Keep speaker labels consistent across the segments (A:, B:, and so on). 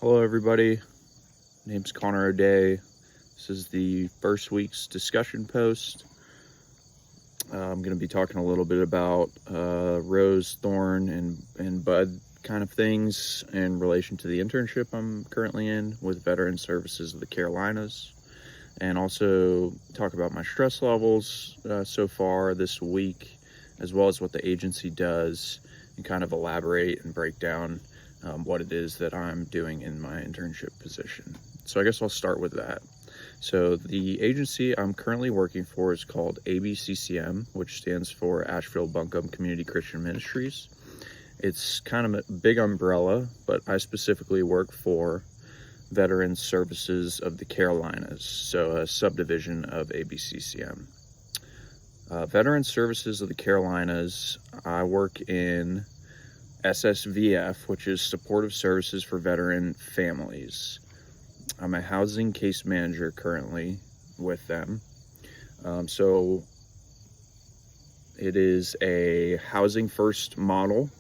A: Hello everybody, name's Connor O'Day. This is the first week's discussion post. I'm going to be talking a little bit about rose, thorn, and bud kind of things in relation to the internship I'm currently in with Veteran Services of the Carolinas, and also talk about my stress levels so far this week, as well as what the agency does, and kind of elaborate and break down what it is that I'm doing in my internship position. So I guess I'll start with that. So the agency I'm currently working for is called ABCCM, which stands for Asheville Buncombe Community Christian Ministries. It's kind of a big umbrella, but I specifically work for Veteran Services of the Carolinas, so a subdivision of ABCCM. Veteran Services of the Carolinas, I work in SSVF, which is Supportive Services for Veteran Families. I'm a housing case manager currently with them. So it is a housing first model.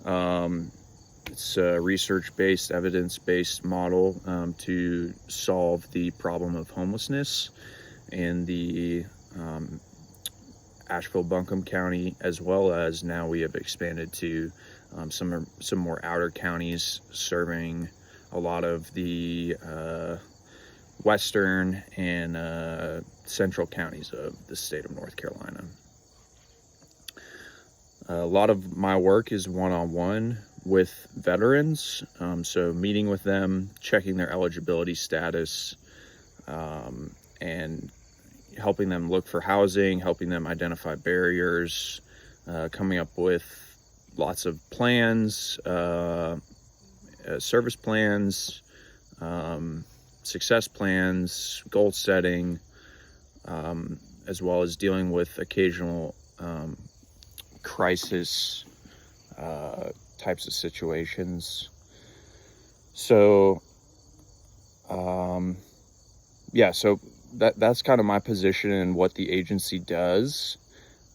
A: It's a research-based, evidence-based model to solve the problem of homelessness in the Asheville Buncombe County, as well as now we have expanded to some more outer counties, serving a lot of the western and central counties of the state of North Carolina. A lot of my work is one-on-one with veterans, so meeting with them, checking their eligibility status, and helping them look for housing, helping them identify barriers, coming up with lots of plans, service plans, success plans, goal setting, as well as dealing with occasional crisis types of situations. So, so that's kind of my position and what the agency does.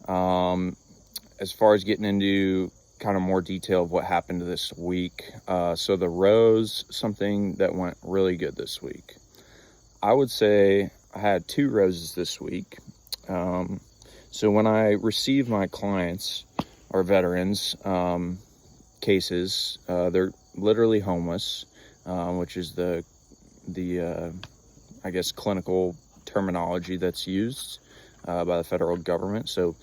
A: As far as getting into kind of more detail of what happened this week. So the rose, something that went really good this week. I would say I had 2 roses this week. So when I receive my clients or veterans cases, they're literally homeless, which is the I guess clinical terminology that's used by the federal government. So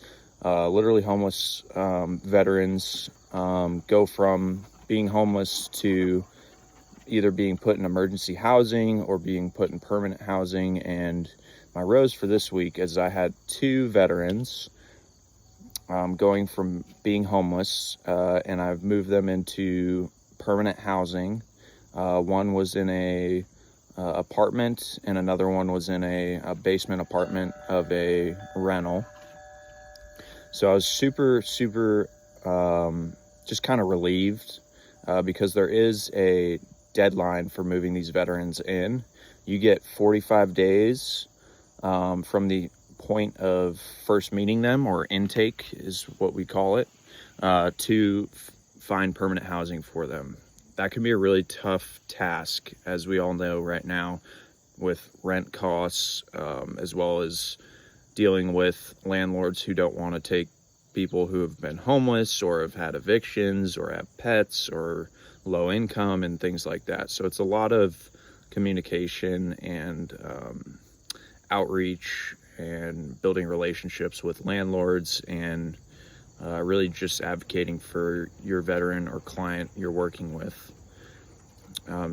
A: literally homeless veterans go from being homeless to either being put in emergency housing or being put in permanent housing. And my rose for this week is I had 2 veterans going from being homeless, and I've moved them into permanent housing. One was in a apartment, and another one was in a basement apartment of a rental. So I was super just kind of relieved because there is a deadline for moving these veterans in. You get 45 days from the point of first meeting them, or intake is what we call it, to find permanent housing for them. That can be a really tough task, as we all know right now, with rent costs, as well as dealing with landlords who don't want to take people who have been homeless or have had evictions or have pets or low income and things like that. So it's a lot of communication and outreach and building relationships with landlords, and really just advocating for your veteran or client you're working with.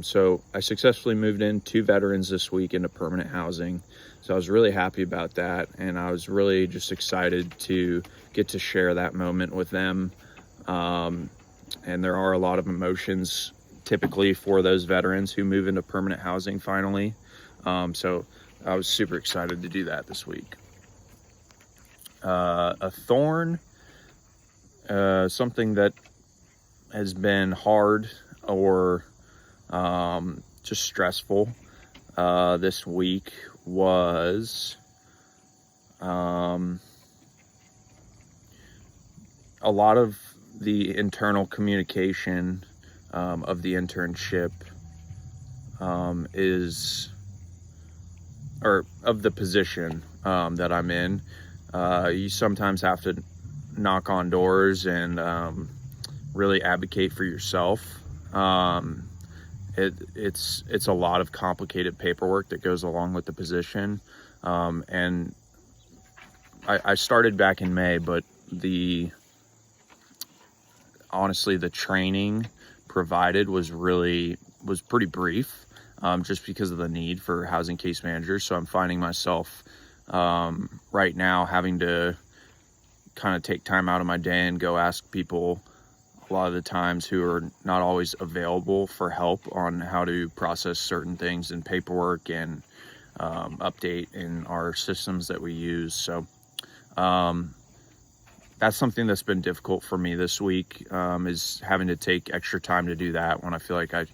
A: So I successfully moved in 2 veterans this week into permanent housing. So I was really happy about that, and I was really just excited to get to share that moment with them. And there are a lot of emotions typically for those veterans who move into permanent housing finally. So I was super excited to do that this week. A thorn, something that has been hard or just stressful this week was a lot of the internal communication of the internship of the position that I'm in. You sometimes have to knock on doors and really advocate for yourself. It's a lot of complicated paperwork that goes along with the position. And I started back in May, but honestly, the training provided was pretty brief, just because of the need for housing case managers. So I'm finding myself right now having to kind of take time out of my day and go ask people a lot of the times who are not always available for help on how to process certain things in paperwork and update in our systems that we use. So that's something that's been difficult for me this week, is having to take extra time to do that when I feel like I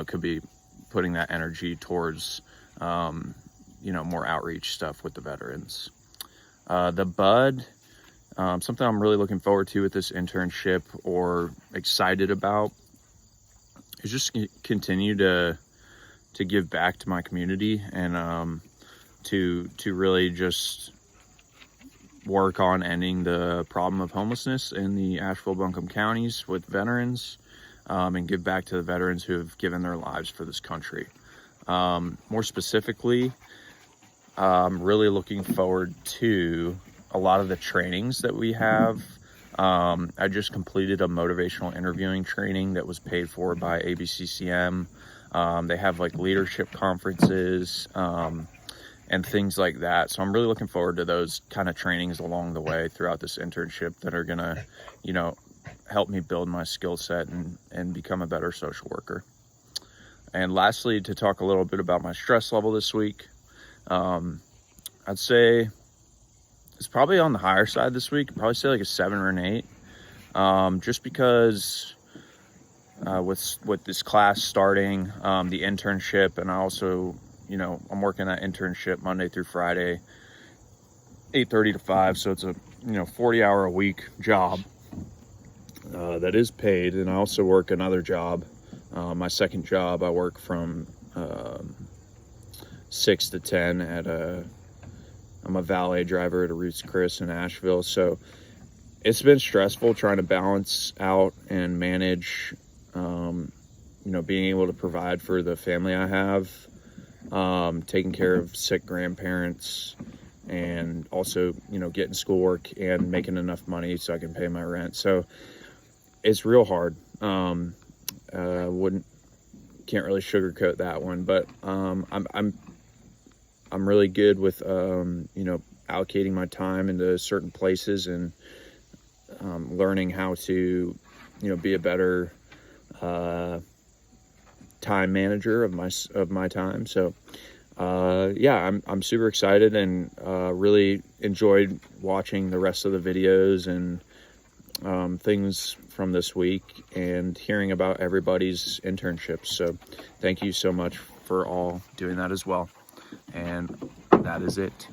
A: could be putting that energy towards more outreach stuff with the veterans. The BUD, something I'm really looking forward to with this internship, or excited about, is just continue to give back to my community, and to really just work on ending the problem of homelessness in the Asheville-Buncombe counties with veterans, and give back to the veterans who have given their lives for this country. More specifically, I'm really looking forward to a lot of the trainings that we have. I just completed a motivational interviewing training that was paid for by ABCCM. They have like leadership conferences and things like that. So I'm really looking forward to those kind of trainings along the way throughout this internship that are gonna, help me build my skill set and become a better social worker. And lastly, to talk a little bit about my stress level this week, I'd say it's probably on the higher side this week. I'd probably say like a 7 or an 8, just because with this class starting, the internship, and I also, I'm working that internship Monday through Friday, 8:30 to 5. So it's a 40-hour a week job that is paid, and I also work another job. My second job, I work from 6 to 10 I'm a valet driver at a Ruth's Chris in Asheville. So it's been stressful trying to balance out and manage, being able to provide for the family I have, taking care of sick grandparents, and also, getting schoolwork and making enough money so I can pay my rent. So it's real hard. Can't really sugarcoat that one, but I'm really good with allocating my time into certain places, and learning how to be a better time manager of my time. So I'm super excited, and really enjoyed watching the rest of the videos and things from this week, and hearing about everybody's internships. So thank you so much for all doing that as well. And that is it.